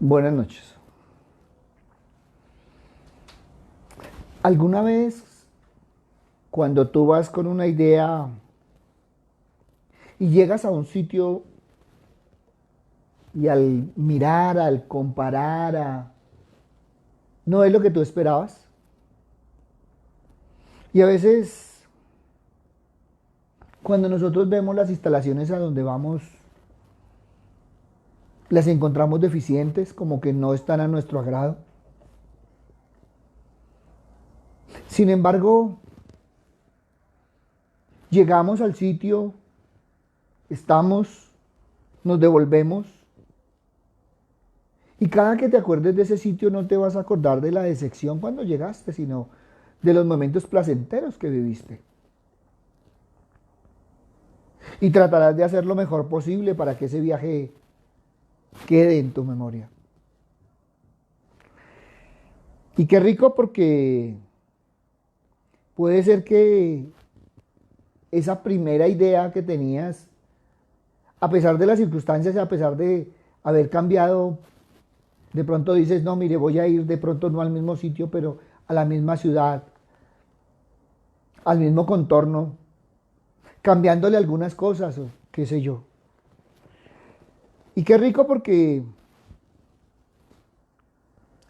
Buenas noches. ¿Alguna vez cuando tú vas con una idea y llegas a un sitio y al mirar, al comparar, no es lo que tú esperabas? Y a veces cuando nosotros vemos las instalaciones a donde vamos, las encontramos deficientes, como que no están a nuestro agrado. Sin embargo, llegamos al sitio, estamos, nos devolvemos. Y cada que te acuerdes de ese sitio no te vas a acordar de la decepción cuando llegaste, sino de los momentos placenteros que viviste. Y tratarás de hacer lo mejor posible para que ese viaje quede en tu memoria. Y qué rico porque puede ser que esa primera idea que tenías, a pesar de las circunstancias y a pesar de haber cambiado, de pronto dices, no, mire, voy a ir de pronto no al mismo sitio, pero a la misma ciudad, al mismo contorno, cambiándole algunas cosas o qué sé yo. Y qué rico porque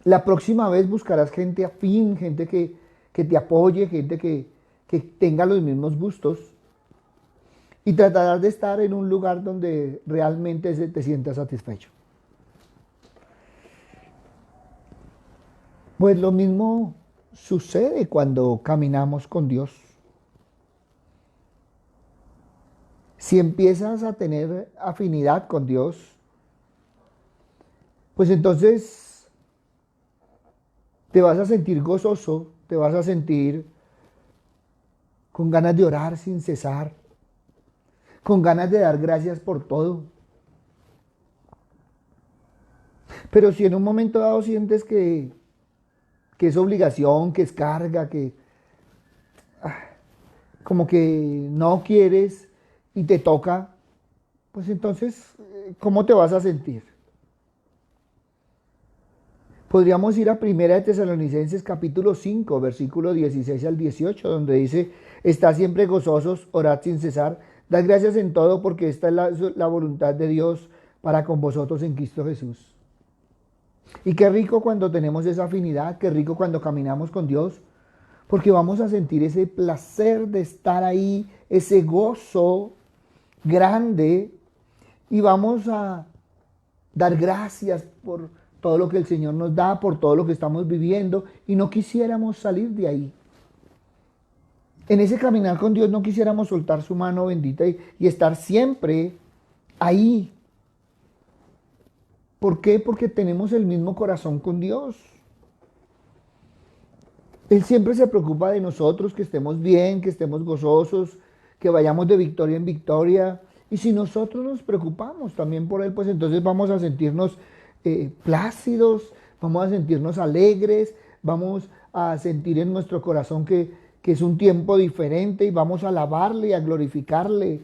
la próxima vez buscarás gente afín, gente que te apoye, gente que tenga los mismos gustos y tratarás de estar en un lugar donde realmente te sientas satisfecho. Pues lo mismo sucede cuando caminamos con Dios. Si empiezas a tener afinidad con Dios, pues entonces te vas a sentir gozoso, te vas a sentir con ganas de orar sin cesar, con ganas de dar gracias por todo. Pero si en un momento dado sientes que es obligación, que es carga, que como que no quieres y te toca, pues entonces, ¿cómo te vas a sentir? Podríamos ir a Primera de Tesalonicenses capítulo 5, versículo 16 al 18, donde dice, está siempre gozosos, orad sin cesar, dad gracias en todo porque esta es la voluntad de Dios para con vosotros en Cristo Jesús. Y qué rico cuando tenemos esa afinidad, qué rico cuando caminamos con Dios, porque vamos a sentir ese placer de estar ahí, ese gozo grande, y vamos a dar gracias por todo lo que el Señor nos da, por todo lo que estamos viviendo, y no quisiéramos salir de ahí. En ese caminar con Dios no quisiéramos soltar su mano bendita y estar siempre ahí. ¿Por qué? Porque tenemos el mismo corazón con Dios. Él siempre se preocupa de nosotros, que estemos bien, que estemos gozosos, que vayamos de victoria en victoria. Y si nosotros nos preocupamos también por Él, pues entonces vamos a sentirnos plácidos, vamos a sentirnos alegres, vamos a sentir en nuestro corazón que es un tiempo diferente y vamos a alabarle y a glorificarle.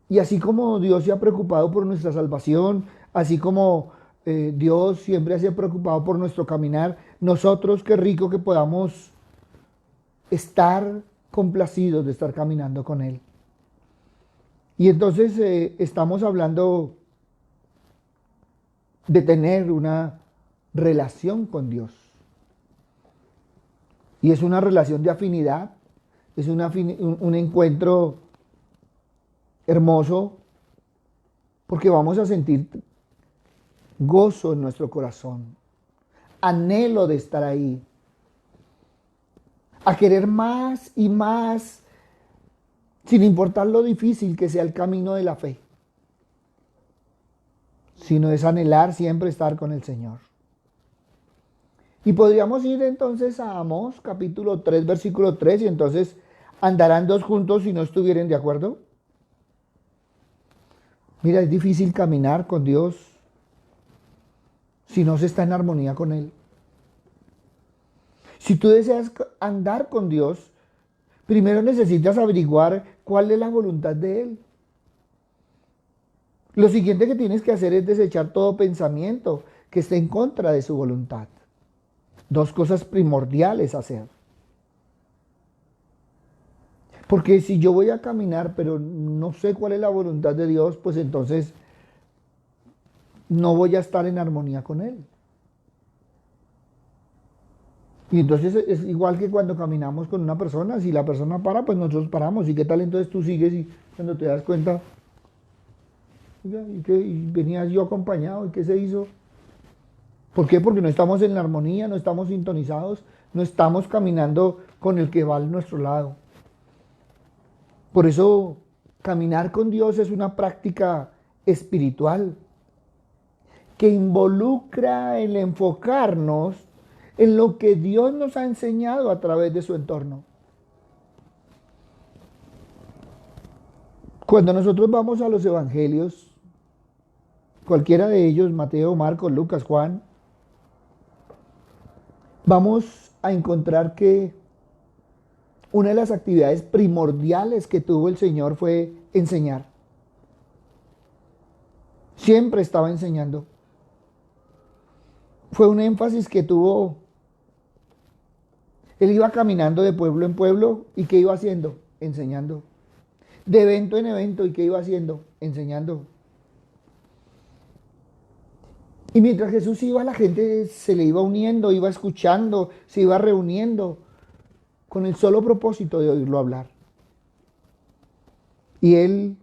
Y así como Dios se ha preocupado por nuestra salvación, así como Dios siempre se ha preocupado por nuestro caminar, nosotros qué rico que podamos estar complacidos de estar caminando con Él. Y entonces estamos hablando de tener una relación con Dios. Y es una relación de afinidad, es un encuentro hermoso, porque vamos a sentir gozo en nuestro corazón, anhelo de estar ahí, a querer más y más, sin importar lo difícil que sea el camino de la fe, sino es anhelar siempre estar con el Señor. Y podríamos ir entonces a Amós capítulo 3 versículo 3 y entonces andarán dos juntos si no estuvieren de acuerdo. Mira, es difícil caminar con Dios si no se está en armonía con Él. Si tú deseas andar con Dios, primero necesitas averiguar cuál es la voluntad de Él. Lo siguiente que tienes que hacer es desechar todo pensamiento que esté en contra de su voluntad. Dos cosas primordiales a hacer. Porque si yo voy a caminar, pero no sé cuál es la voluntad de Dios, pues entonces no voy a estar en armonía con Él. Y entonces es igual que cuando caminamos con una persona, si la persona para, pues nosotros paramos. ¿Y qué tal entonces tú sigues y cuando te das cuenta, oiga, y venía yo acompañado, ¿y qué se hizo? ¿Por qué? Porque no estamos en la armonía, no estamos sintonizados, no estamos caminando con el que va a nuestro lado. Por eso caminar con Dios es una práctica espiritual que involucra el enfocarnos en lo que Dios nos ha enseñado a través de su entorno. Cuando nosotros vamos a los evangelios, cualquiera de ellos, Mateo, Marcos, Lucas, Juan, vamos a encontrar que una de las actividades primordiales que tuvo el Señor fue enseñar. Siempre estaba enseñando. Fue un énfasis que tuvo. Él iba caminando de pueblo en pueblo y ¿qué iba haciendo? Enseñando. De evento en evento y ¿qué iba haciendo? Enseñando. Y mientras Jesús iba, la gente se le iba uniendo, iba escuchando, se iba reuniendo con el solo propósito de oírlo hablar. Y él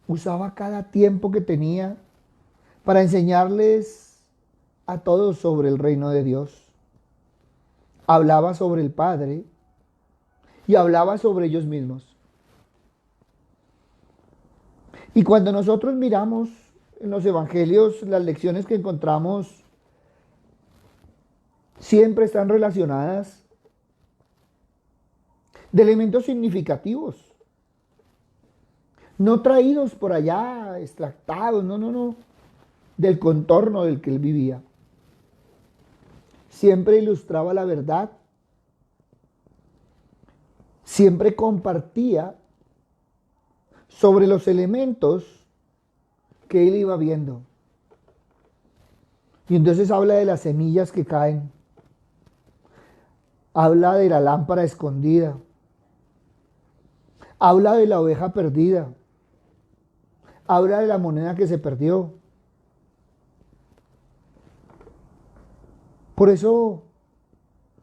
usaba cada tiempo que tenía para enseñarles a todos sobre el reino de Dios. Hablaba sobre el Padre y hablaba sobre ellos mismos. Y cuando nosotros miramos en los evangelios, las lecciones que encontramos siempre están relacionadas de elementos significativos, no traídos por allá, extractados, no, del contorno del que él vivía. Siempre ilustraba la verdad, siempre compartía sobre los elementos que él iba viendo. Y entonces habla de las semillas que caen, habla de la lámpara escondida, habla de la oveja perdida, habla de la moneda que se perdió. Por eso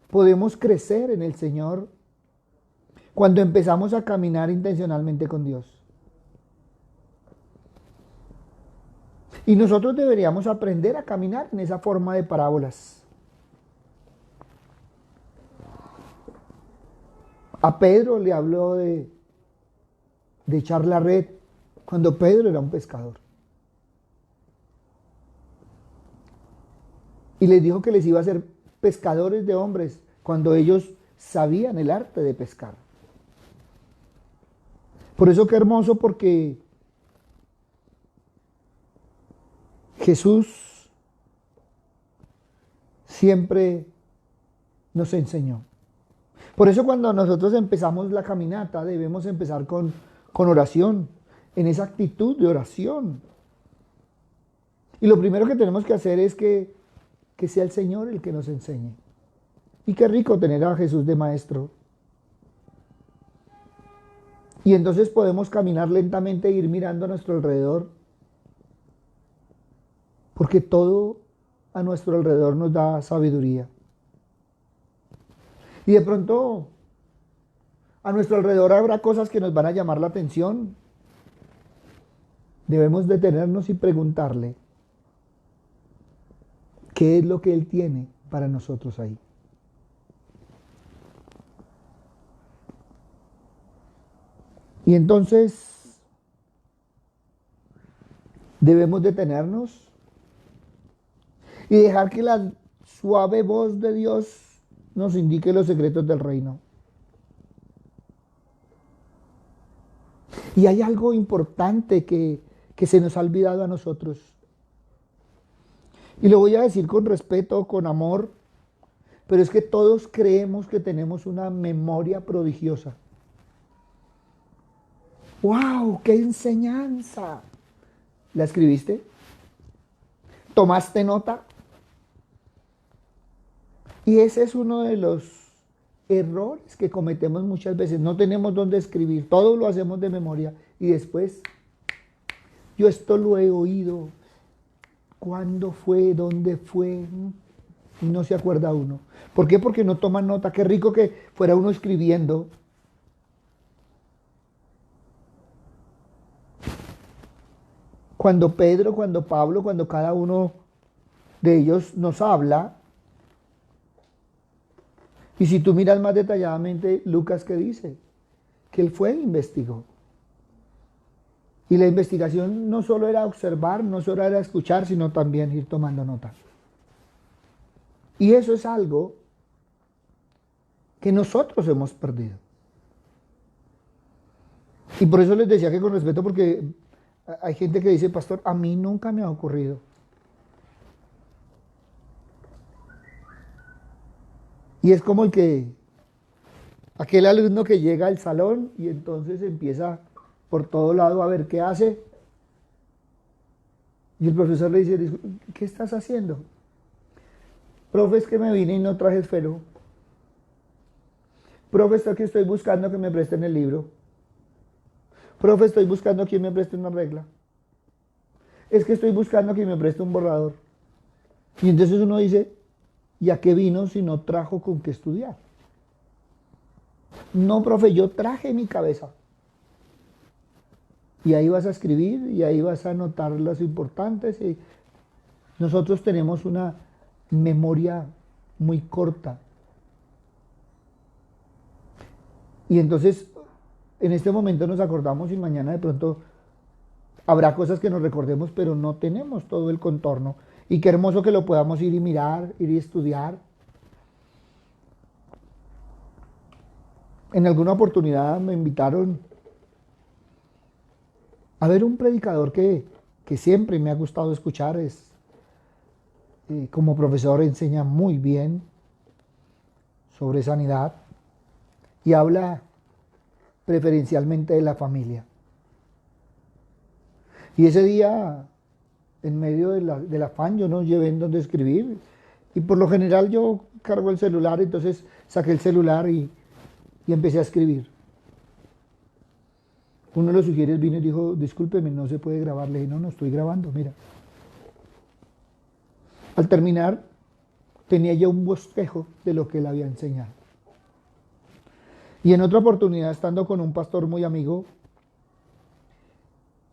podemos crecer en el Señor cuando empezamos a caminar intencionalmente con Dios. Y nosotros deberíamos aprender a caminar en esa forma de parábolas. A Pedro le habló de echar la red cuando Pedro era un pescador. Y les dijo que les iba a hacer pescadores de hombres cuando ellos sabían el arte de pescar. Por eso qué hermoso, porque Jesús siempre nos enseñó. Por eso cuando nosotros empezamos la caminata debemos empezar con oración, en esa actitud de oración. Y lo primero que tenemos que hacer es que sea el Señor el que nos enseñe. Y qué rico tener a Jesús de maestro. Y entonces podemos caminar lentamente e ir mirando a nuestro alrededor. Porque todo a nuestro alrededor nos da sabiduría. Y de pronto a nuestro alrededor habrá cosas que nos van a llamar la atención. Debemos detenernos y preguntarle qué es lo que Él tiene para nosotros ahí. Y entonces debemos detenernos y dejar que la suave voz de Dios nos indique los secretos del reino. Y hay algo importante que se nos ha olvidado a nosotros. Y lo voy a decir con respeto, con amor, pero es que todos creemos que tenemos una memoria prodigiosa. ¡Wow! ¡Qué enseñanza! ¿La escribiste? ¿Tomaste nota? Y ese es uno de los errores que cometemos muchas veces. No tenemos dónde escribir, todo lo hacemos de memoria y después, yo esto lo he oído, ¿cuándo fue? ¿Dónde fue? Y no se acuerda uno. ¿Por qué? Porque no toma nota. Qué rico que fuera uno escribiendo. Cuando Pedro, cuando Pablo, cuando cada uno de ellos nos habla, y si tú miras más detalladamente, Lucas, ¿qué dice? Que él fue e investigó. Y la investigación no solo era observar, no solo era escuchar, sino también ir tomando nota. Y eso es algo que nosotros hemos perdido. Y por eso les decía que con respeto, porque hay gente que dice, pastor, a mí nunca me ha ocurrido. Y es como aquel alumno que llega al salón y entonces empieza por todo lado a ver qué hace. Y el profesor le dice, ¿qué estás haciendo? Profe, es que me vine y no traje esfero. Profe, es que estoy buscando que me presten el libro. Profe, estoy buscando a quien me preste una regla. Es que estoy buscando a quien me preste un borrador. Y entonces uno dice, ¿y a qué vino si no trajo con qué estudiar? No, profe, yo traje mi cabeza. Y ahí vas a escribir y ahí vas a anotar los importantes. Y nosotros tenemos una memoria muy corta. Y entonces, en este momento nos acordamos y mañana de pronto habrá cosas que nos recordemos, pero no tenemos todo el contorno. Y qué hermoso que lo podamos ir y mirar, ir y estudiar. En alguna oportunidad me invitaron a ver un predicador que siempre me ha gustado escuchar. Como profesor enseña muy bien sobre sanidad y habla preferencialmente de la familia. Y ese día, en medio del afán, yo no llevé en dónde escribir. Y por lo general yo cargo el celular, entonces saqué el celular y empecé a escribir. Uno de los sugieres vino y dijo, discúlpeme, no se puede grabar. Le dije, no estoy grabando, mira. Al terminar, tenía ya un bosquejo de lo que él había enseñado. Y en otra oportunidad, estando con un pastor muy amigo,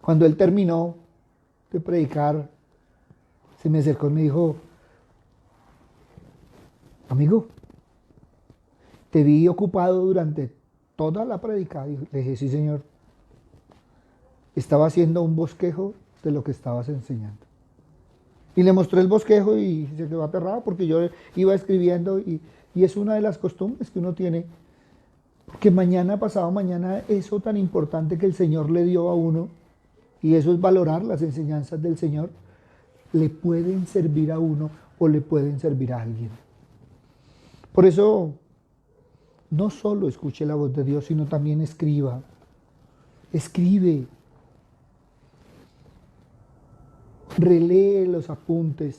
cuando él terminó de predicar, se me acercó y me dijo, amigo, te vi ocupado durante toda la prédica. Le dije, sí, señor. Estaba haciendo un bosquejo de lo que estabas enseñando. Y le mostré el bosquejo y se quedó aterrado porque yo iba escribiendo y es una de las costumbres que uno tiene. Porque mañana, pasado mañana, eso tan importante que el Señor le dio a uno, y eso es valorar las enseñanzas del Señor, le pueden servir a uno o le pueden servir a alguien. Por eso, no solo escuche la voz de Dios, sino también escriba. Escribe. Relee los apuntes.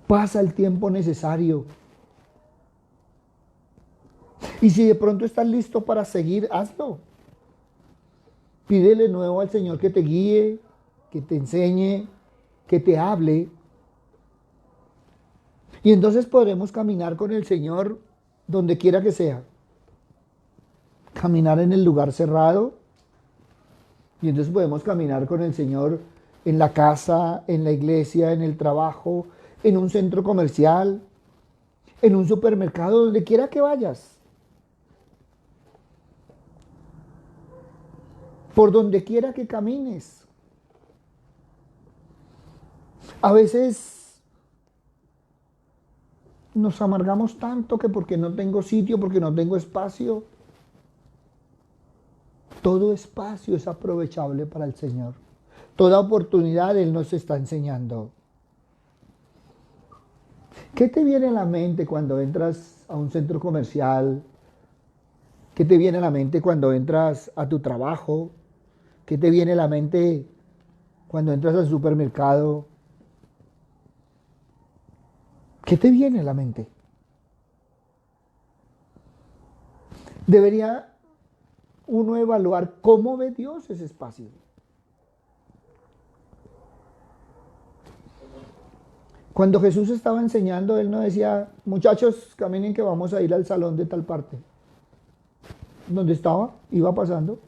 Pasa el tiempo necesario. Y si de pronto estás listo para seguir, hazlo. Pídele de nuevo al Señor que te guíe, que te enseñe, que te hable. Y entonces podremos caminar con el Señor donde quiera que sea. Caminar en el lugar cerrado. Y entonces podemos caminar con el Señor en la casa, en la iglesia, en el trabajo, en un centro comercial, en un supermercado, donde quiera que vayas. Por donde quiera que camines. A veces nos amargamos tanto que porque no tengo sitio, porque no tengo espacio. Todo espacio es aprovechable para el Señor. Toda oportunidad Él nos está enseñando. ¿Qué te viene a la mente cuando entras a un centro comercial? ¿Qué te viene a la mente cuando entras a tu trabajo? ¿Qué te viene a la mente cuando entras al supermercado? ¿Qué te viene a la mente? Debería uno evaluar cómo ve Dios ese espacio. Cuando Jesús estaba enseñando, Él no decía, muchachos, caminen que vamos a ir al salón de tal parte. Donde estaba, iba pasando.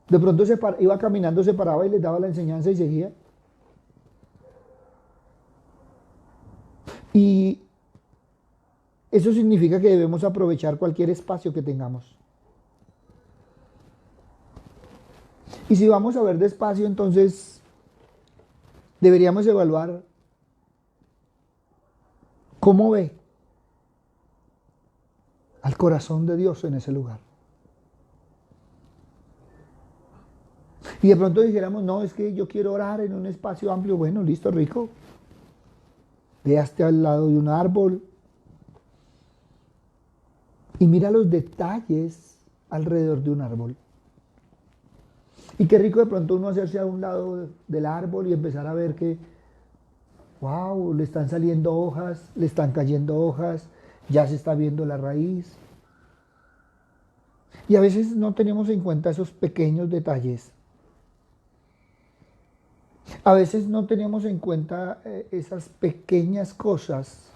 De pronto iba caminando, se paraba y les daba la enseñanza y seguía. Y eso significa que debemos aprovechar cualquier espacio que tengamos. Y si vamos a ver despacio, entonces deberíamos evaluar cómo ve al corazón de Dios en ese lugar. Y de pronto dijéramos, no, es que yo quiero orar en un espacio amplio. Bueno, listo, rico. Véaste al lado de un árbol y mira los detalles alrededor de un árbol. Y qué rico de pronto uno hacerse a un lado del árbol y empezar a ver que, wow, le están saliendo hojas, le están cayendo hojas, ya se está viendo la raíz. Y a veces no tenemos en cuenta esos pequeños detalles. A veces no tenemos en cuenta esas pequeñas cosas.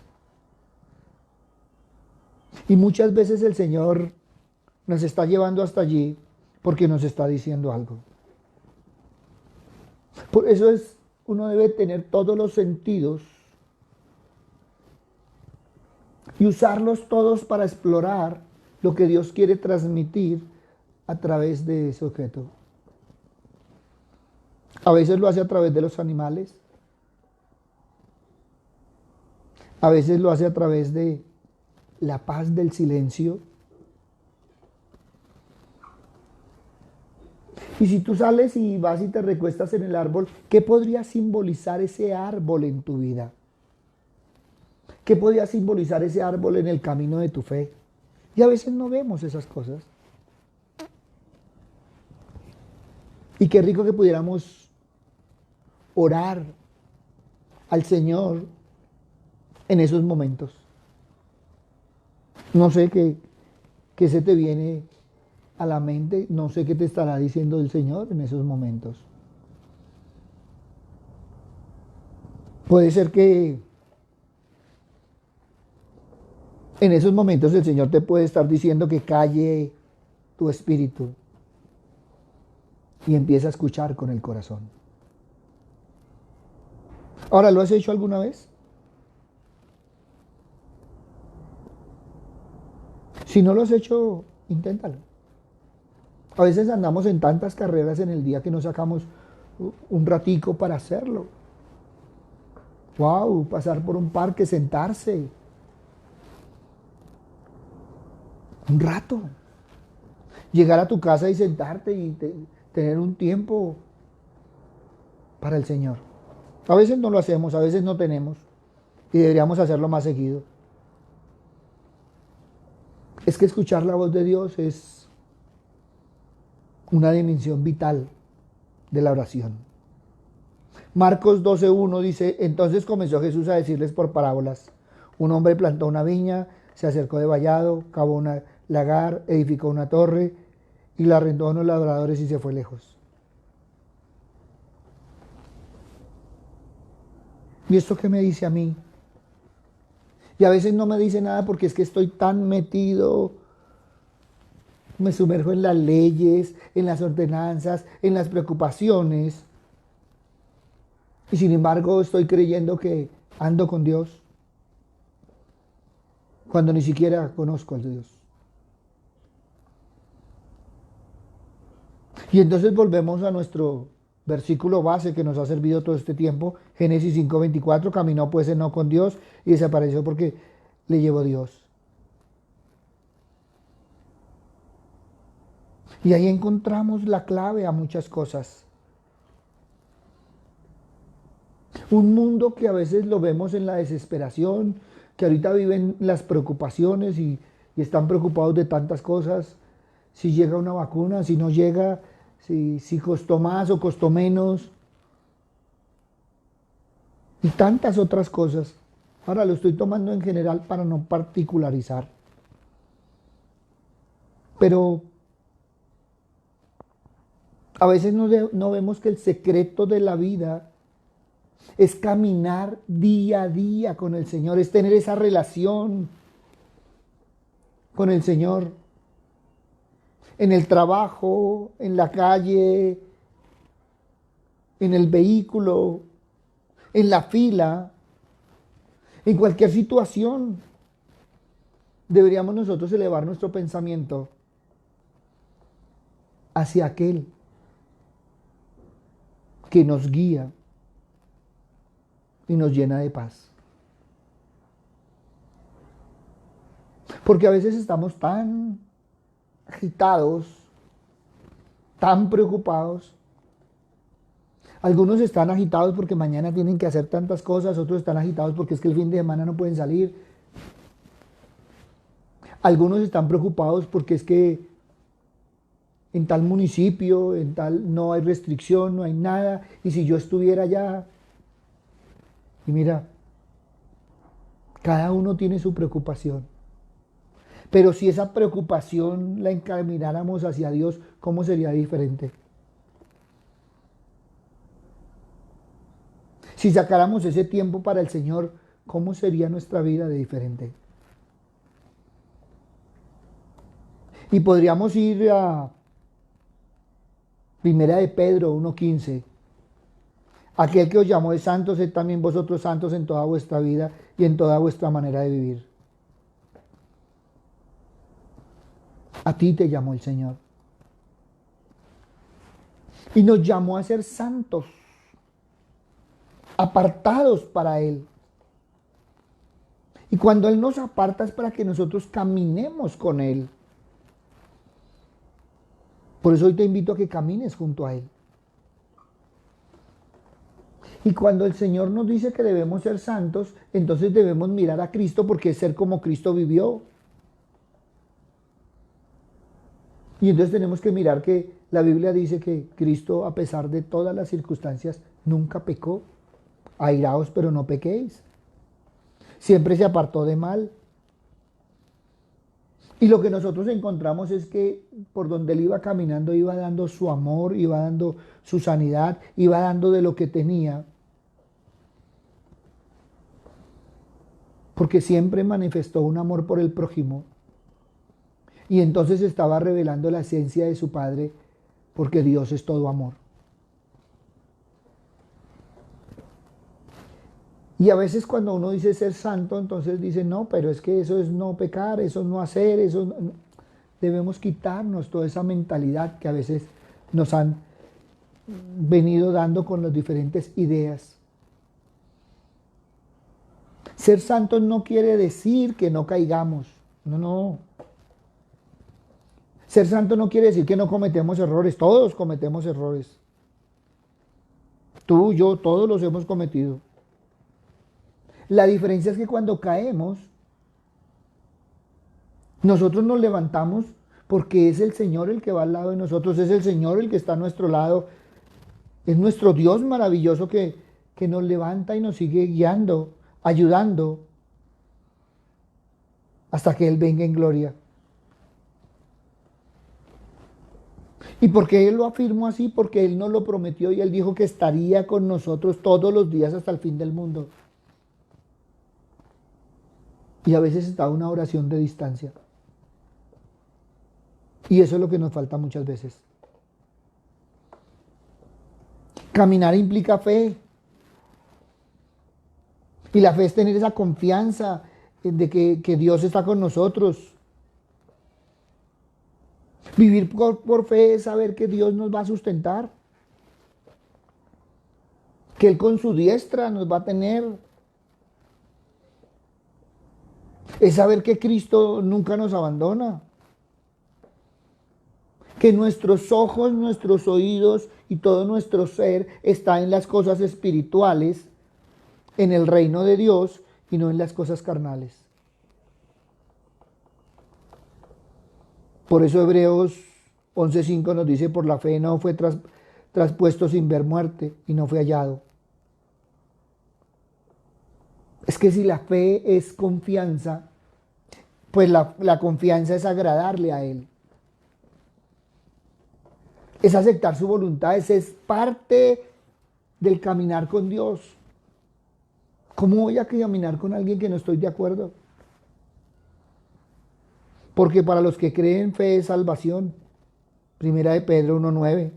Y muchas veces el Señor nos está llevando hasta allí porque nos está diciendo algo. Por eso uno debe tener todos los sentidos y usarlos todos para explorar lo que Dios quiere transmitir a través de ese objeto. A veces lo hace a través de los animales. A veces lo hace a través de la paz del silencio. Y si tú sales y vas y te recuestas en el árbol, ¿qué podría simbolizar ese árbol en tu vida? ¿Qué podría simbolizar ese árbol en el camino de tu fe? Y a veces no vemos esas cosas. Y qué rico que pudiéramos orar al Señor en esos momentos. No sé qué se te viene a la mente, no sé qué te estará diciendo el Señor en esos momentos. Puede ser que en esos momentos el Señor te puede estar diciendo que calle tu espíritu y empieza a escuchar con el corazón. Ahora, ¿lo has hecho alguna vez? Si no lo has hecho, inténtalo. A veces andamos en tantas carreras en el día que no sacamos un ratico para hacerlo. Wow, pasar por un parque, sentarse. Un rato. Llegar a tu casa y sentarte y tener un tiempo para el Señor. A veces no lo hacemos, a veces no tenemos. Y deberíamos hacerlo más seguido. Es que escuchar la voz de Dios es una dimensión vital de la oración. Marcos 12:1 dice, entonces comenzó Jesús a decirles por parábolas. Un hombre plantó una viña, se acercó de vallado, cavó un lagar, edificó una torre y la arrendó a unos labradores y se fue lejos. ¿Y esto qué me dice a mí? Y a veces no me dice nada porque es que estoy tan metido, me sumerjo en las leyes, en las ordenanzas, en las preocupaciones. Y sin embargo estoy creyendo que ando con Dios cuando ni siquiera conozco a Dios. Y entonces volvemos a nuestro versículo base que nos ha servido todo este tiempo, Génesis 5:24, caminó pues Enoc con Dios y desapareció porque le llevó Dios. Y ahí encontramos la clave a muchas cosas. Un mundo que a veces lo vemos en la desesperación, que ahorita viven las preocupaciones y están preocupados de tantas cosas. Si llega una vacuna, si no llega, si costó más o costó menos, y tantas otras cosas. Ahora lo estoy tomando en general para no particularizar. Pero a veces no vemos que el secreto de la vida es caminar día a día con el Señor, es tener esa relación con el Señor. En el trabajo, en la calle, en el vehículo, en la fila, en cualquier situación, deberíamos nosotros elevar nuestro pensamiento hacia aquel que nos guía y nos llena de paz. Porque a veces estamos tan agitados, tan preocupados. Algunos están agitados porque mañana tienen que hacer tantas cosas, otros están agitados porque es que el fin de semana no pueden salir. Algunos están preocupados porque es que en tal municipio, en tal no hay restricción, no hay nada, y si yo estuviera allá. Y mira, cada uno tiene su preocupación. Pero si esa preocupación la encamináramos hacia Dios, ¿cómo sería diferente? Si sacáramos ese tiempo para el Señor, ¿cómo sería nuestra vida de diferente? Y podríamos ir a Primera de Pedro 1:15. Aquel que os llamó de santos, sed también vosotros santos en toda vuestra vida y en toda vuestra manera de vivir. A ti te llamó el Señor. Y nos llamó a ser santos, apartados para Él. Y cuando Él nos aparta es para que nosotros caminemos con Él. Por eso hoy te invito a que camines junto a Él. Y cuando el Señor nos dice que debemos ser santos, entonces debemos mirar a Cristo porque es ser como Cristo vivió. Y entonces tenemos que mirar que la Biblia dice que Cristo, a pesar de todas las circunstancias, nunca pecó. Airaos, pero no pequéis. Siempre se apartó de mal. Y lo que nosotros encontramos es que por donde él iba caminando, iba dando su amor, iba dando su sanidad, iba dando de lo que tenía. Porque siempre manifestó un amor por el prójimo. Y entonces estaba revelando la esencia de su Padre, porque Dios es todo amor. Y a veces cuando uno dice ser santo, entonces dice, no, pero es que eso es no pecar, eso es no hacer, eso no. Debemos quitarnos toda esa mentalidad que a veces nos han venido dando con las diferentes ideas. Ser santos no quiere decir que no caigamos, no. Ser santo no quiere decir que no cometemos errores, todos cometemos errores. Tú, yo, todos los hemos cometido. La diferencia es que cuando caemos, nosotros nos levantamos porque es el Señor el que va al lado de nosotros, es el Señor el que está a nuestro lado, es nuestro Dios maravilloso que nos levanta y nos sigue guiando, ayudando, hasta que Él venga en gloria. ¿Y por qué Él lo afirmó así? Porque Él nos lo prometió y Él dijo que estaría con nosotros todos los días hasta el fin del mundo. Y a veces está una oración de distancia. Y eso es lo que nos falta muchas veces. Caminar implica fe. Y la fe es tener esa confianza de que Dios está con nosotros. Vivir por fe es saber que Dios nos va a sustentar. Que Él con su diestra nos va a tener. Es saber que Cristo nunca nos abandona. Que nuestros ojos, nuestros oídos y todo nuestro ser está en las cosas espirituales, en el reino de Dios y no en las cosas carnales. Por eso Hebreos 11:5 nos dice, por la fe no fue traspuesto sin ver muerte y no fue hallado. Es que si la fe es confianza, pues la confianza es agradarle a Él. Es aceptar su voluntad, es parte del caminar con Dios. ¿Cómo voy a caminar con alguien que no estoy de acuerdo? Porque para los que creen, fe es salvación. Primera de Pedro 1:9.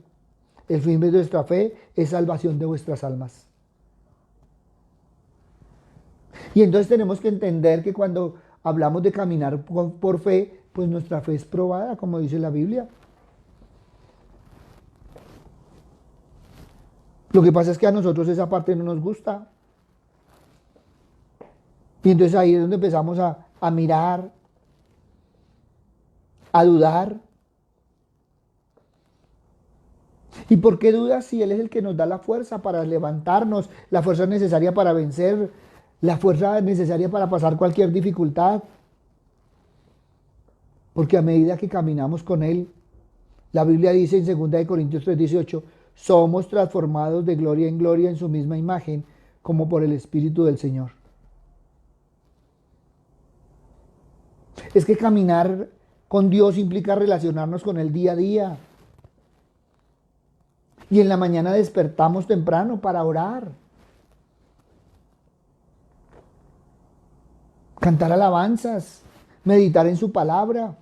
El fin de nuestra fe es salvación de vuestras almas. Y entonces tenemos que entender que cuando hablamos de caminar por fe, pues nuestra fe es probada, como dice la Biblia. Lo que pasa es que a nosotros esa parte no nos gusta. Y entonces ahí es donde empezamos a mirar, a dudar. ¿Y por qué dudas si Él es el que nos da la fuerza para levantarnos, la fuerza necesaria para vencer, la fuerza necesaria para pasar cualquier dificultad? Porque a medida que caminamos con Él, la Biblia dice en 2 Corintios 3:18, somos transformados de gloria en gloria en su misma imagen, como por el Espíritu del Señor. Es que caminar con Dios implica relacionarnos con Él día a día. Y en la mañana despertamos temprano para orar. Cantar alabanzas, meditar en su palabra.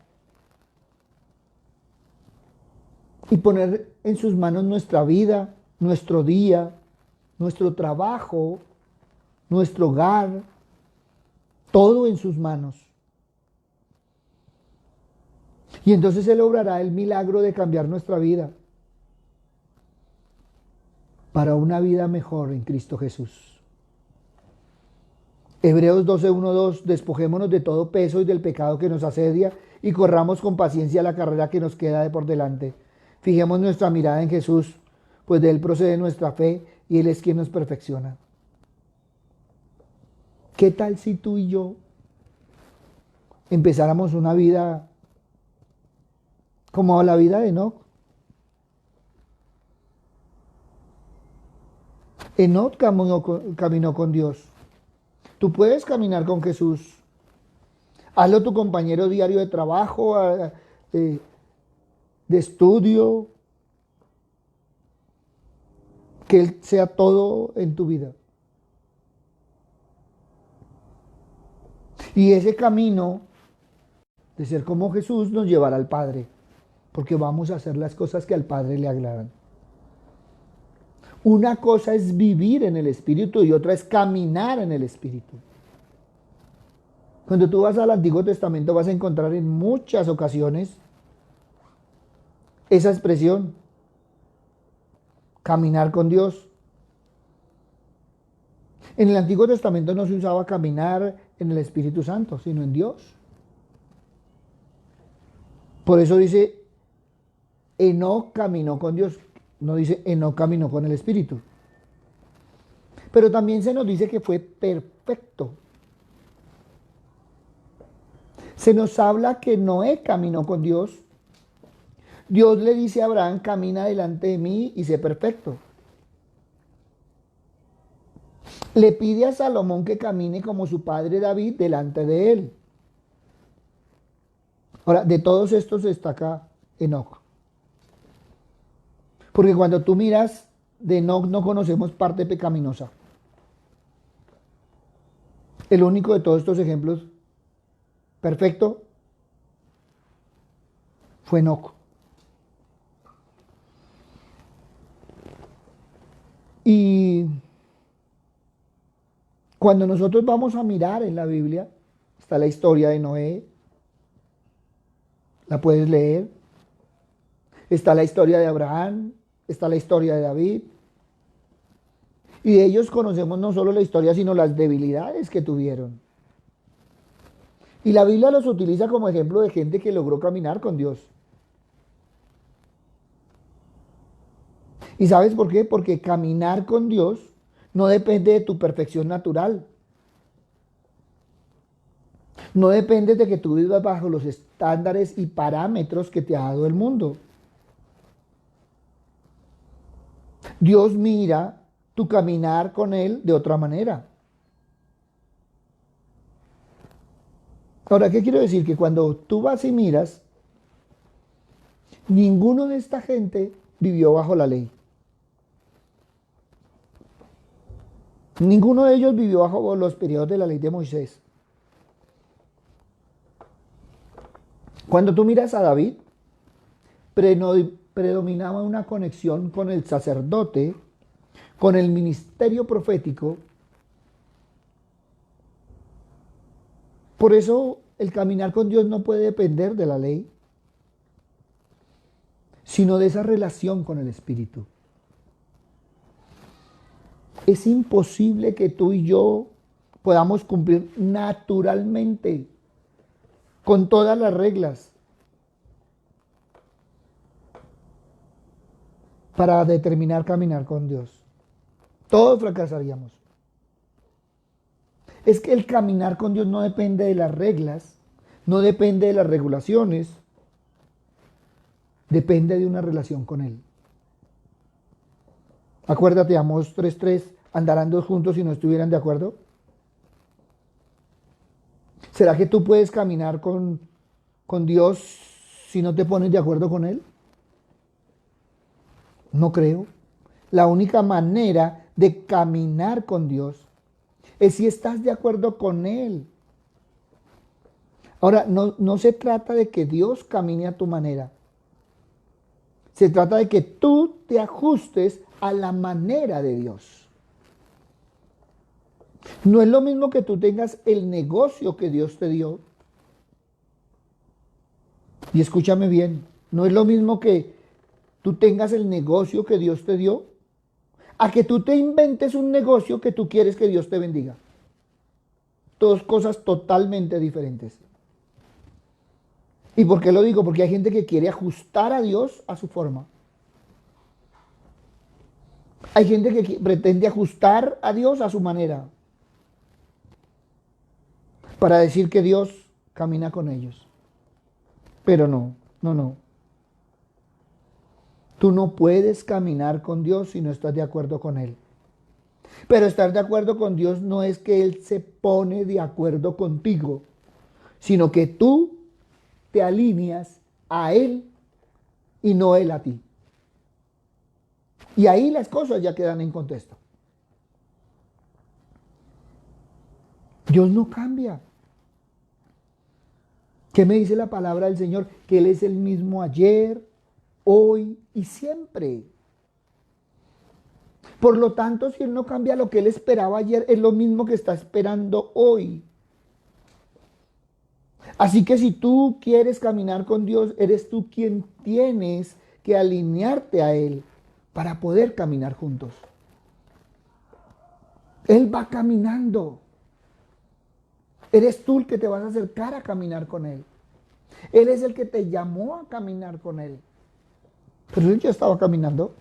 Y poner en sus manos nuestra vida, nuestro día, nuestro trabajo, nuestro hogar, todo en sus manos. Y entonces Él obrará el milagro de cambiar nuestra vida para una vida mejor en Cristo Jesús. Hebreos 12:1-2, despojémonos de todo peso y del pecado que nos asedia y corramos con paciencia la carrera que nos queda de por delante. Fijemos nuestra mirada en Jesús, pues de Él procede nuestra fe y Él es quien nos perfecciona. ¿Qué tal si tú y yo empezáramos una vida como la vida de Enoc? Enoc caminó con Dios. Tú puedes caminar con Jesús. Hazlo tu compañero diario de trabajo, de estudio. Que Él sea todo en tu vida. Y ese camino de ser como Jesús nos llevará al Padre. Porque vamos a hacer las cosas que al Padre le agradan. Una cosa es vivir en el Espíritu y otra es caminar en el Espíritu. Cuando tú vas al Antiguo Testamento vas a encontrar en muchas ocasiones esa expresión, caminar con Dios. En el Antiguo Testamento no se usaba caminar en el Espíritu Santo, sino en Dios. Por eso dice, Enoc caminó con Dios. No dice, Enoc caminó con el Espíritu. Pero también se nos dice que fue perfecto. Se nos habla que Noé caminó con Dios. Dios le dice a Abraham, camina delante de mí y sé perfecto. Le pide a Salomón que camine como su padre David delante de él. Ahora, de todos estos destaca Enoc. Porque cuando tú miras de Enoc no conocemos parte pecaminosa. El único de todos estos ejemplos perfecto fue Enoc. Y cuando nosotros vamos a mirar en la Biblia, está la historia de Noé, la puedes leer, está la historia de Abraham, está la historia de David, y de ellos conocemos no solo la historia, sino las debilidades que tuvieron. Y la Biblia los utiliza como ejemplo de gente que logró caminar con Dios. ¿Y sabes por qué? Porque caminar con Dios no depende de tu perfección natural. No depende de que tú vivas bajo los estándares y parámetros que te ha dado el mundo. Dios mira tu caminar con Él de otra manera. Ahora, ¿qué quiero decir? Que cuando tú vas y miras, ninguno de esta gente vivió bajo la ley. Ninguno de ellos vivió bajo los periodos de la ley de Moisés. Cuando tú miras a David, predominaba una conexión con el sacerdote, con el ministerio profético. Por eso el caminar con Dios no puede depender de la ley, sino de esa relación con el Espíritu. Es imposible que tú y yo podamos cumplir naturalmente con todas las reglas para determinar caminar con Dios. Todos fracasaríamos. Es que el caminar con Dios no depende de las reglas, no depende de las regulaciones, depende de una relación con Él. Acuérdate, Amós 3:3, ¿andarán dos juntos si no estuvieran de acuerdo? ¿Será que tú puedes caminar con Dios si no te pones de acuerdo con Él? No creo. La única manera de caminar con Dios es si estás de acuerdo con Él. Ahora, no se trata de que Dios camine a tu manera. Se trata de que tú te ajustes a la manera de Dios. No es lo mismo que tú tengas el negocio que Dios te dio. Y escúchame bien, no es lo mismo que tú tengas el negocio que Dios te dio, a que tú te inventes un negocio que tú quieres que Dios te bendiga. Dos cosas totalmente diferentes. ¿Y por qué lo digo? Porque hay gente que quiere ajustar a Dios a su forma. Hay gente que pretende ajustar a Dios a su manera, para decir que Dios camina con ellos. Pero no. Tú no puedes caminar con Dios si no estás de acuerdo con Él. Pero estar de acuerdo con Dios no es que Él se pone de acuerdo contigo, sino que tú te alineas a Él y no Él a ti. Y ahí las cosas ya quedan en contexto. Dios no cambia. ¿Qué me dice la palabra del Señor? Que Él es el mismo ayer, hoy y siempre. Por lo tanto, si Él no cambia, lo que Él esperaba ayer es lo mismo que está esperando hoy. Así que si tú quieres caminar con Dios, eres tú quien tienes que alinearte a Él para poder caminar juntos. Él va caminando. Eres tú el que te vas a acercar a caminar con Él. Él es el que te llamó a caminar con Él. Pero Él ya estaba caminando.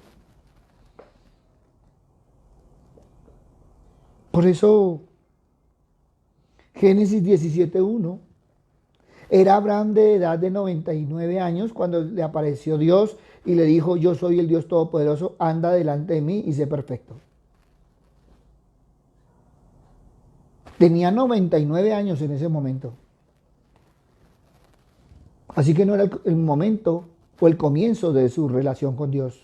Por eso, Génesis 17:1, era Abraham de edad de 99 años cuando le apareció Dios y le dijo: yo soy el Dios Todopoderoso, anda delante de mí y sé perfecto. Tenía 99 años en ese momento. Así que no era el momento o el comienzo de su relación con Dios.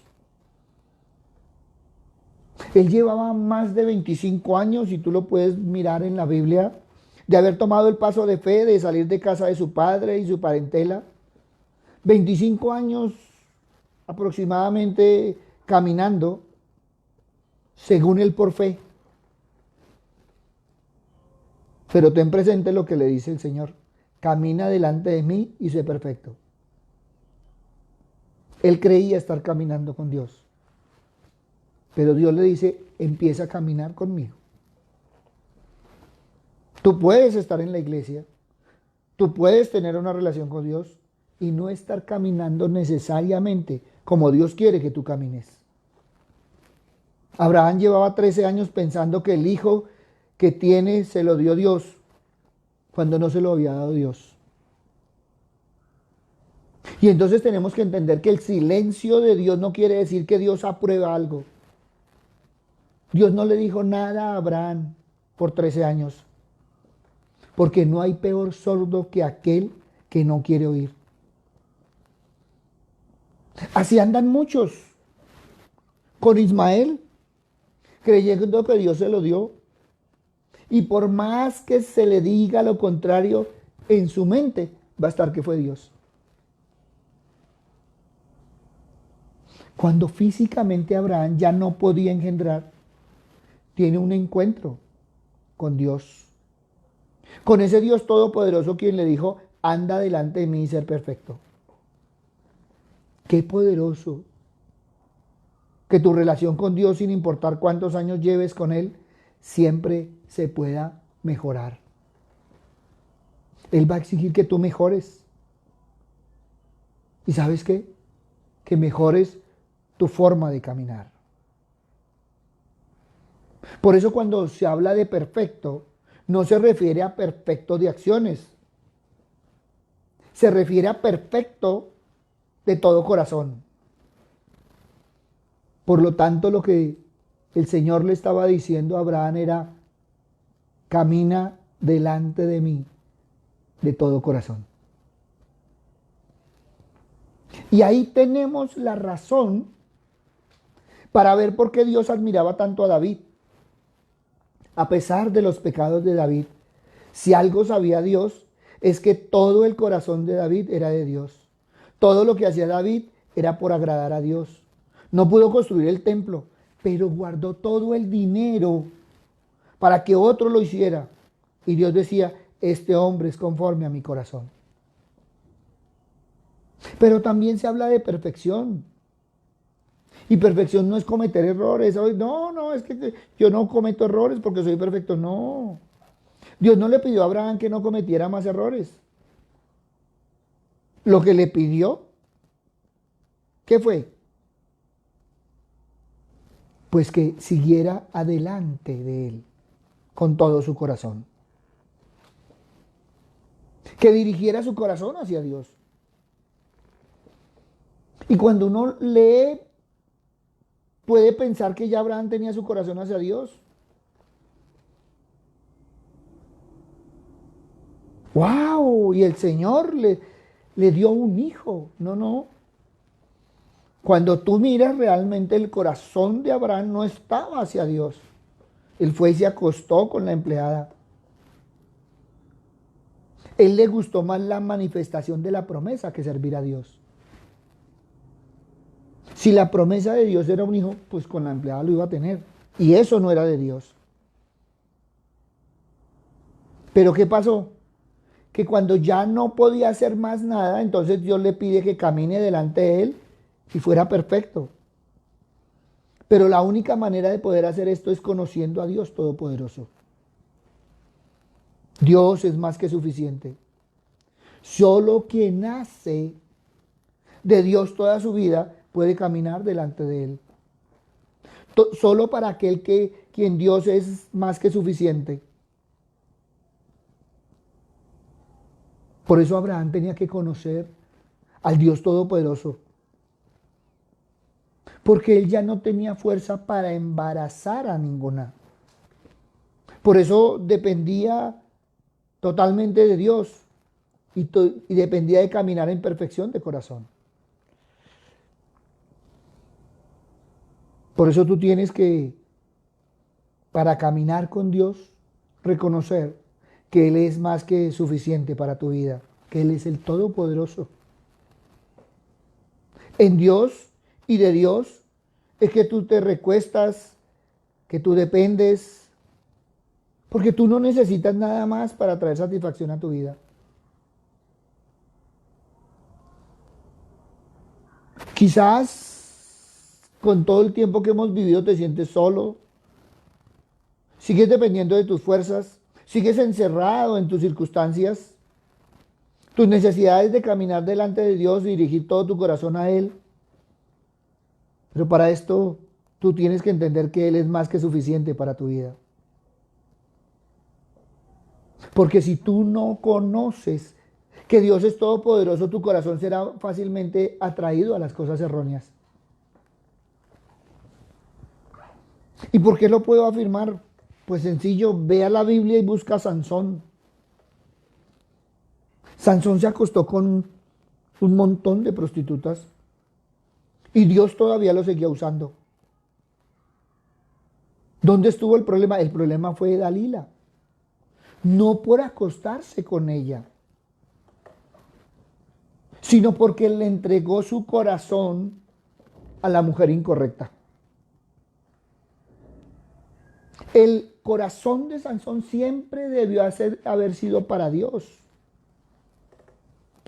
Él llevaba más de 25 años, y tú lo puedes mirar en la Biblia, de haber tomado el paso de fe, de salir de casa de su padre y su parentela. 25 años aproximadamente caminando, según él, por fe. Pero ten presente lo que le dice el Señor: camina delante de mí y sé perfecto. Él creía estar caminando con Dios, pero Dios le dice: empieza a caminar conmigo. Tú puedes estar en la iglesia, tú puedes tener una relación con Dios y no estar caminando necesariamente como Dios quiere que tú camines. Abraham llevaba 13 años pensando que el hijo que tiene se lo dio Dios, cuando no se lo había dado Dios. Y entonces tenemos que entender que el silencio de Dios no quiere decir que Dios aprueba algo. Dios no le dijo nada a Abraham por 13 años, porque no hay peor sordo que aquel que no quiere oír. Así andan muchos con Ismael, creyendo que Dios se lo dio. Y por más que se le diga lo contrario, en su mente va a estar que fue Dios. Cuando físicamente Abraham ya no podía engendrar, tiene un encuentro con Dios. Con ese Dios todopoderoso quien le dijo, anda delante de mí y ser perfecto. Qué poderoso que tu relación con Dios, sin importar cuántos años lleves con Él, siempre se pueda mejorar. Él va a exigir que tú mejores. ¿Y sabes qué? Que mejores tu forma de caminar. Por eso cuando se habla de perfecto, no se refiere a perfecto de acciones. Se refiere a perfecto de todo corazón. Por lo tanto, lo que el Señor le estaba diciendo a Abraham era, camina delante de mí de todo corazón. Y ahí tenemos la razón para ver por qué Dios admiraba tanto a David. A pesar de los pecados de David, si algo sabía Dios, es que todo el corazón de David era de Dios. Todo lo que hacía David era por agradar a Dios. No pudo construir el templo, pero guardó todo el dinero para que otro lo hiciera. Y Dios decía, este hombre es conforme a mi corazón. Pero también se habla de perfección. Y perfección no es cometer errores. No, es que yo no cometo errores porque soy perfecto. No. Dios no le pidió a Abraham que no cometiera más errores. Lo que le pidió, ¿qué fue? Pues que siguiera adelante de él con todo su corazón. Que dirigiera su corazón hacia Dios. Y cuando uno lee, puede pensar que ya Abraham tenía su corazón hacia Dios. ¡Wow! Y el Señor le dio un hijo. No. Cuando tú miras realmente el corazón de Abraham no estaba hacia Dios. Él fue y se acostó con la empleada. Él le gustó más la manifestación de la promesa que servir a Dios. Si la promesa de Dios era un hijo, pues con la empleada lo iba a tener. Y eso no era de Dios. Pero ¿qué pasó? Que cuando ya no podía hacer más nada, entonces Dios le pide que camine delante de él y fuera perfecto. Pero la única manera de poder hacer esto es conociendo a Dios Todopoderoso. Dios es más que suficiente. Solo quien nace de Dios toda su vida puede caminar delante de Él. Solo para aquel quien Dios es más que suficiente. Por eso Abraham tenía que conocer al Dios Todopoderoso. Porque él ya no tenía fuerza para embarazar a ninguna. Por eso dependía totalmente de Dios y dependía de caminar en perfección de corazón. Por eso tú tienes que, para caminar con Dios, reconocer que Él es más que suficiente para tu vida, que Él es el Todopoderoso. En Dios y de Dios es que tú te recuestas, que tú dependes, porque tú no necesitas nada más para traer satisfacción a tu vida. Quizás con todo el tiempo que hemos vivido te sientes solo, sigues dependiendo de tus fuerzas, sigues encerrado en tus circunstancias, tus necesidades de caminar delante de Dios y dirigir todo tu corazón a Él. Pero para esto tú tienes que entender que Él es más que suficiente para tu vida. Porque si tú no conoces que Dios es todopoderoso, tu corazón será fácilmente atraído a las cosas erróneas. ¿Y por qué lo puedo afirmar? Pues sencillo, ve a la Biblia y busca a Sansón. Sansón se acostó con un montón de prostitutas y Dios todavía lo seguía usando. ¿Dónde estuvo el problema? El problema fue Dalila. No por acostarse con ella, sino porque le entregó su corazón a la mujer incorrecta. El corazón de Sansón siempre debió haber sido para Dios,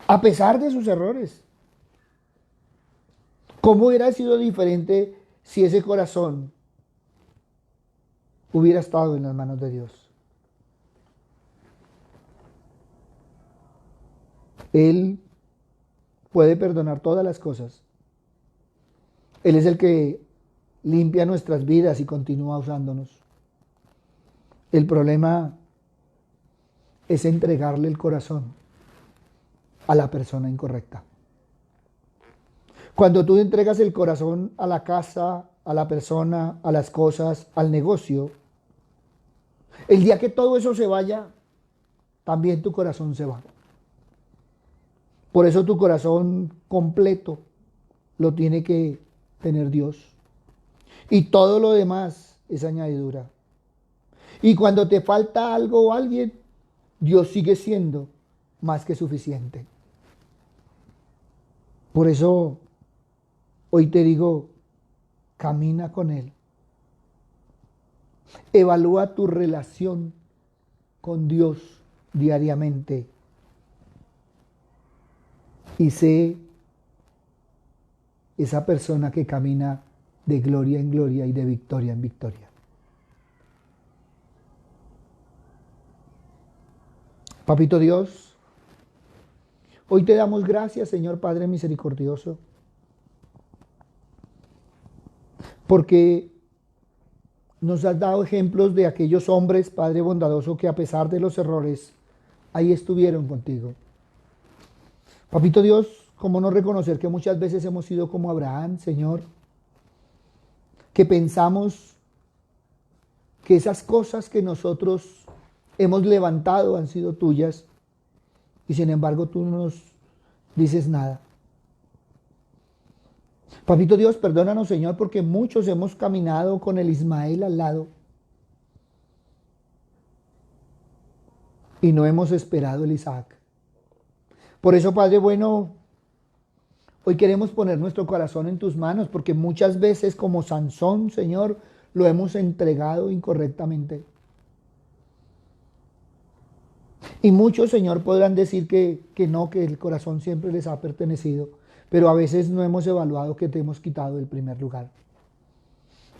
a pesar de sus errores. ¿Cómo hubiera sido diferente si ese corazón hubiera estado en las manos de Dios? Él puede perdonar todas las cosas. Él es el que limpia nuestras vidas y continúa usándonos. El problema es entregarle el corazón a la persona incorrecta. Cuando tú entregas el corazón a la casa, a la persona, a las cosas, al negocio, el día que todo eso se vaya, también tu corazón se va. Por eso tu corazón completo lo tiene que tener Dios. Y todo lo demás es añadidura. Y cuando te falta algo o alguien, Dios sigue siendo más que suficiente. Por eso hoy te digo, camina con Él. Evalúa tu relación con Dios diariamente. Y sé esa persona que camina de gloria en gloria y de victoria en victoria. Papito Dios, hoy te damos gracias, Señor Padre misericordioso, porque nos has dado ejemplos de aquellos hombres, Padre bondadoso, que a pesar de los errores, ahí estuvieron contigo. Papito Dios, ¿cómo no reconocer que muchas veces hemos sido como Abraham, Señor? Que pensamos que esas cosas que nosotros hemos levantado han sido tuyas y sin embargo tú no nos dices nada. Papito Dios, perdónanos, Señor, porque muchos hemos caminado con el Ismael al lado y no hemos esperado el Isaac. Por eso, Padre bueno, hoy queremos poner nuestro corazón en tus manos, porque muchas veces como Sansón, Señor, lo hemos entregado incorrectamente. Y muchos, Señor, podrán decir que no, que el corazón siempre les ha pertenecido, pero a veces no hemos evaluado que te hemos quitado el primer lugar.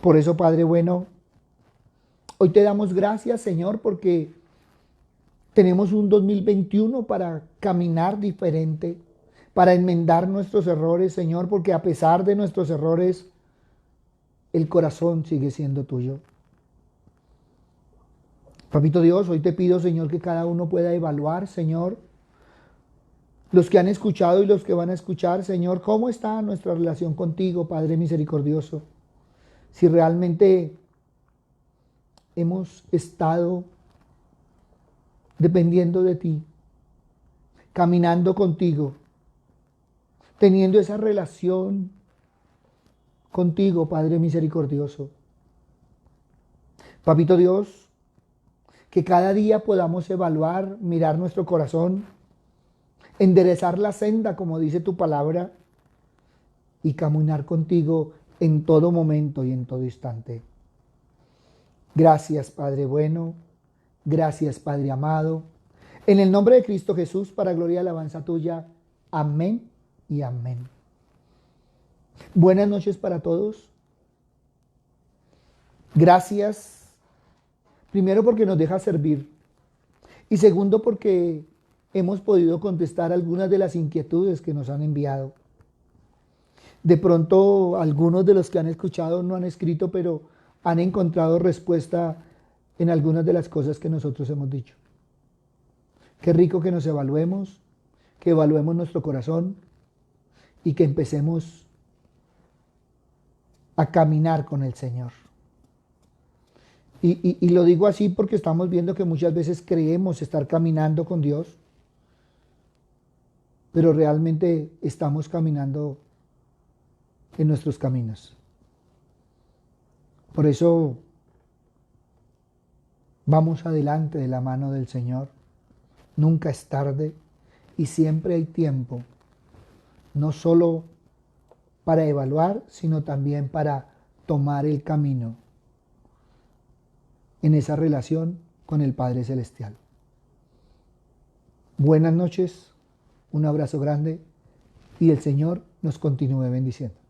Por eso, Padre bueno, hoy te damos gracias, Señor, porque tenemos un 2021 para caminar diferente, para enmendar nuestros errores, Señor, porque a pesar de nuestros errores, el corazón sigue siendo tuyo. Papito Dios, hoy te pido, Señor, que cada uno pueda evaluar, Señor, los que han escuchado y los que van a escuchar, Señor, cómo está nuestra relación contigo, Padre misericordioso. Si realmente hemos estado dependiendo de ti, caminando contigo, teniendo esa relación contigo, Padre misericordioso. Papito Dios, que cada día podamos evaluar, mirar nuestro corazón, enderezar la senda, como dice tu palabra, y caminar contigo en todo momento y en todo instante. Gracias, Padre bueno. Gracias, Padre amado. En el nombre de Cristo Jesús, para gloria y alabanza tuya. Amén y amén. Buenas noches para todos. Gracias. Primero porque nos deja servir. Y segundo porque hemos podido contestar algunas de las inquietudes que nos han enviado. De pronto algunos de los que han escuchado no han escrito, pero han encontrado respuesta en algunas de las cosas que nosotros hemos dicho. Qué rico que nos evaluemos, que evaluemos nuestro corazón y que empecemos a caminar con el Señor. Y lo digo así porque estamos viendo que muchas veces creemos estar caminando con Dios, pero realmente estamos caminando en nuestros caminos. Por eso vamos adelante de la mano del Señor. Nunca es tarde y siempre hay tiempo, no solo para evaluar, sino también para tomar el camino en esa relación con el Padre Celestial. Buenas noches, un abrazo grande y el Señor nos continúe bendiciendo.